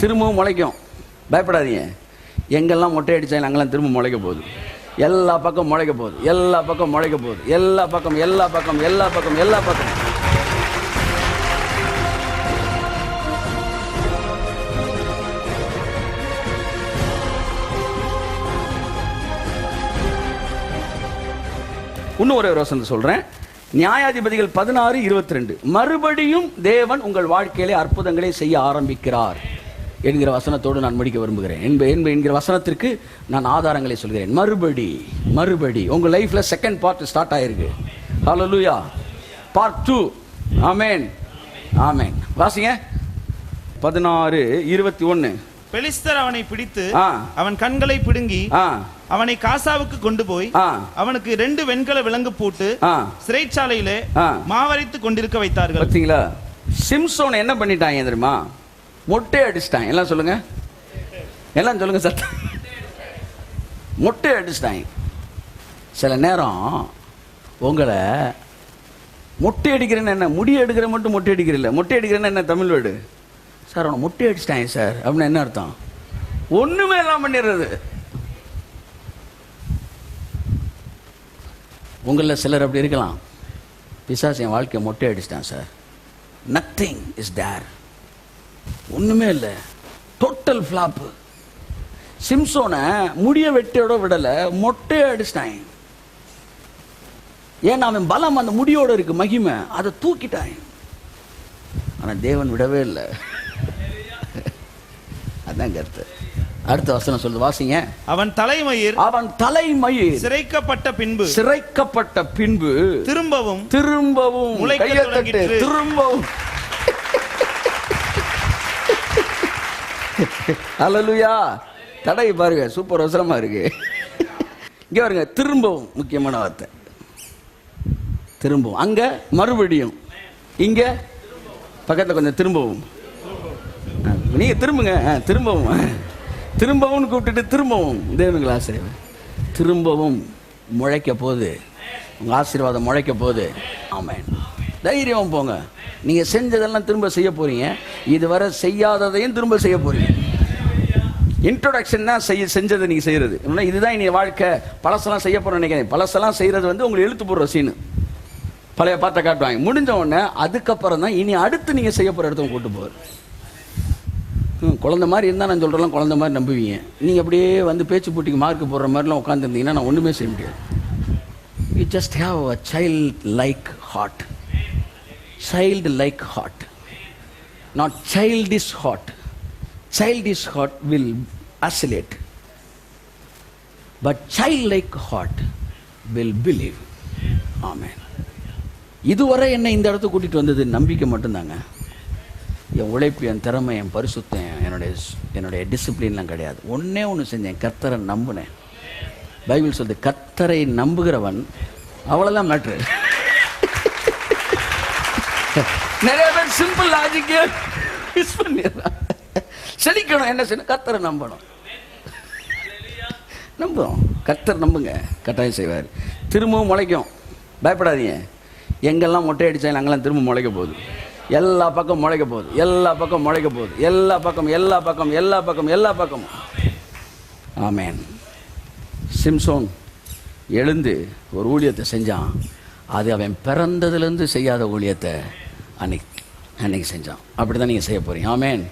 திரும்பவும் முளைக்கும். பயப்படாதீங்க. எங்கெல்லாம் மொட்டை அடித்தாலும் அங்கெல்லாம் திரும்ப முளைக்க போகுது. எல்லா பக்கம் முளைக்க போகுது. எல்லா பக்கம் முளைக்க போகுது. எல்லா பக்கம் எல்லா பக்கம் எல்லா பக்கம் எல்லா பக்கம். இன்னும் ஒரே ஒரு வசனம் சொல்றேன். நியாயாதிபதிகள் 16:22. மறுபடியும் தேவன் உங்கள் வாழ்க்கையிலே அற்புதங்களை செய்ய ஆரம்பிக்கிறார் என்கிற வசனத்தோடு நான் முடிக்க விரும்புகிறேன். என்கிற வசனத்திற்கு நான் ஆதாரங்களை சொல்கிறேன். மறுபடி உங்கள் லைஃப்ல செகண்ட் பார்ட் ஸ்டார்ட் ஆயிருக்கு. ஹல்லேலூயா. பார்ட் 2. ஆமென் ஆமென். வாசிங்க 16:21. பெலிஸ்தர் அவனை பிடித்து அவன் கண்களை பிடுங்கி அவனை காசாவுக்கு கொண்டு போய் அவனுக்கு 2 வெண்கல விலங்கு போட்டு சிறைச்சாலையிலே மாவரைத்து கொண்டிருக்க வைத்தார்கள். பார்த்தீங்களா? சிம்சோன் என்ன பண்ணிட்டாங்க தெரியுமா? மொட்டை அடிச்சிட்டாங்க. எல்லாம் சொல்லுங்க, எல்லாம் சொல்லுங்க சத்தம். மொட்டை அடிச்சிட்டாங்க. சில நேரம் உங்களை மொட்டை அடிக்கிறேன்னு என்ன, முடி எடுக்கிற மட்டும் மொட்டை அடிக்கிறதில்ல. மொட்டை அடிக்கிறேன்னு என்ன தமிழ் வேர்டு? சார் அவனை மொட்டை அடிச்சிட்டாங்க சார் அப்படின்னு என்ன அர்த்தம்? ஒண்ணுமே எல்லாம் பண்ணிடுறது. உங்களில் சிலர் அப்படி இருக்கலாம். பிசாசு என் வாழ்க்கையை மொட்டை அடிச்சிட்டான் சார். Nothing is there. ஒண்ணுமே இல்லை. Total flop. சிம்சோனை முடிய வெட்டியோட விடல, மொட்டையை அடிச்சிட்டாங்க. ஏன்னா அவன் பலம் அந்த முடியோட இருக்கு, மகிமை, அதை தூக்கிட்டாங்க. ஆனா தேவன் விடவே இல்லை. அதான் கருத்து. அடுத்த வசனம் சொல்லுது, வாசிங்க. அவன் தலைமயிர் சிரைக்கப்பட்ட பின்பு திரும்பவும் திரும்பவும் அல்லேலூயா. தடை பாருங்க, சூப்பர் வசனமா இருக்கு. இங்க பாருங்க, திரும்பவும் முக்கியமான வார்த்தை. திரும்பவும். அங்க மறுபடியும், இங்க பக்கத்துல கொஞ்சம் திரும்பவும். நீங்க திரும்புங்க. திரும்பவும் கூப்பிட்டுட்டு திரும்பவும் தேவனுக்கு ஆசீர்வாதம். திரும்பவும் முளைக்க போகுது. உங்க ஆசீர்வாதம் முளைக்க போகுது. ஆமென். தைரியம் போங்க. நீங்க செஞ்சதெல்லாம் திரும்ப செய்ய போறீங்க. இதுவரை செய்யாததையும் திரும்ப செய்ய போறீங்க. இன்ட்ரோடக்ஷன் தான் செஞ்சதை நீங்க செய்யறது. இதுதான் இனி வாழ்க்கை. பழசெல்லாம் செய்ய போறோம் நினைக்கிறேன். பழசெல்லாம் செய்யறது வந்து உங்களுக்கு எழுத்து போடுற சீனு. பழைய பாட்டை காட்டுவாங்க. முடிஞ்ச உடனே அதுக்கப்புறம் தான் இனி அடுத்து நீங்க செய்ய போற இடத்துக்கு கூட்டு போவார். குழந்தை மாதிரி இருந்தால் நான் சொல்கிறலாம் குழந்தை மாதிரி நம்புவீங்க. நீங்கள் அப்படியே வந்து பேச்சு போட்டிக்கு மார்க் போடுற மாதிரிலாம் உட்காந்துருந்தீங்கன்னா நான் ஒன்றுமே செய்ய முடியாது. You just have a child like heart. Child like heart, not childish heart. Childish heart will oscillate, but child like heart will believe. Amen. இதுவரை என்னை இந்த இடத்துக்கு கூட்டிகிட்டு வந்தது நம்பிக்கை மட்டும்தாங்க. என் உழைப்பு, என் திறமை, என் பரிசுத்தம், என்னுடைய டிசிப்ளின்லாம் கிடையாது. ஒன்னே ஒன்று செஞ்சேன், கர்த்தரை நம்பினேன். பைபிள் சொல்லுது, கர்த்தரை நம்புகிறவன், அவ்வளோதான் மேட்ரு. நிறைய பேர் சிம்பிள் லாஜிக் மிஸ் பண்ணிடுறான். செழிக்கணும், என்ன செய்யணும்? கர்த்தரை நம்பணும். நம்புறோம். கர்த்தர் நம்புங்க, கட்டாயம் செய்வார். திரும்பவும் முளைக்கும். பயப்படாதீங்க. எங்கெல்லாம் மொட்டை அடித்தாலும் அங்கெல்லாம் திரும்ப முளைக்க போகுது. எல்லா பக்கம் முளைக்க போகுது. எல்லா பக்கம் முளைக்க போகுது. எல்லா பக்கம் எல்லா பக்கம் எல்லா பக்கம் எல்லா பக்கம். ஆமென். சிம்சோன் எழுந்து ஒரு ஊழியத்தை செஞ்சான். அது அவன் பிறந்ததுலேருந்து செய்யாத ஊழியத்தை அன்னைக்கு செஞ்சான். அப்படி தான் நீங்கள் செய்ய போறீங்க. ஆமென்.